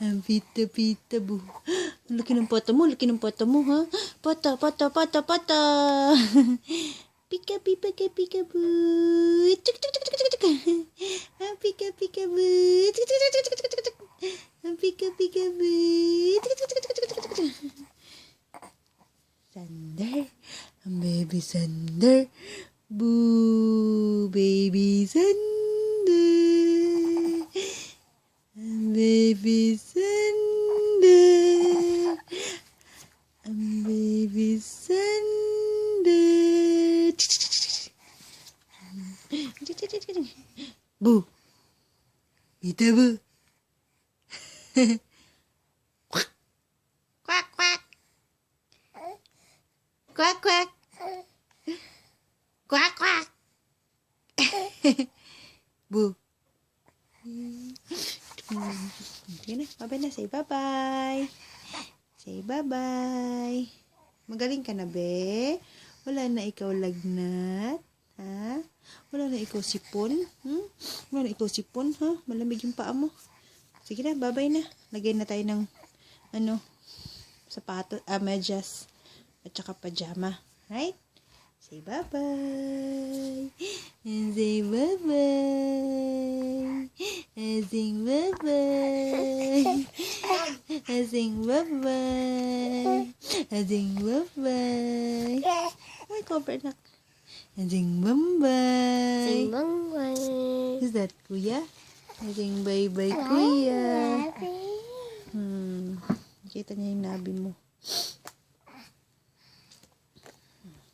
Pita, bu. Ang laki ng pata mo, ha? Pata. Pika, bu. Tuk, Pika, bu. Pika, bu. Sander, baby Sander. Boo, baby Sander. Baby Sander. Baby Sander. Boo. Pita, bu. Quack. Quack. Bu. Okay na, bye na. Say bye-bye. Magaling ka na, be? Wala na ikaw lagnat? Ha? Wala na ikaw sipon? Wala na ikaw sipon, ha? Malamig yung paa mo. Sige na, bye-bye na. Lagay na tayo ng, sapato, medyas, at saka pajama. Right? Say bye-bye. Say bye-bye. Sing bye-bye. Sing bye-bye. Sing bye-bye. Ay, cover na. Sing bye-bye. Sing bye-bye. Is that kuya? Sing bye-bye, kuya. Kita niya yung nabi mo.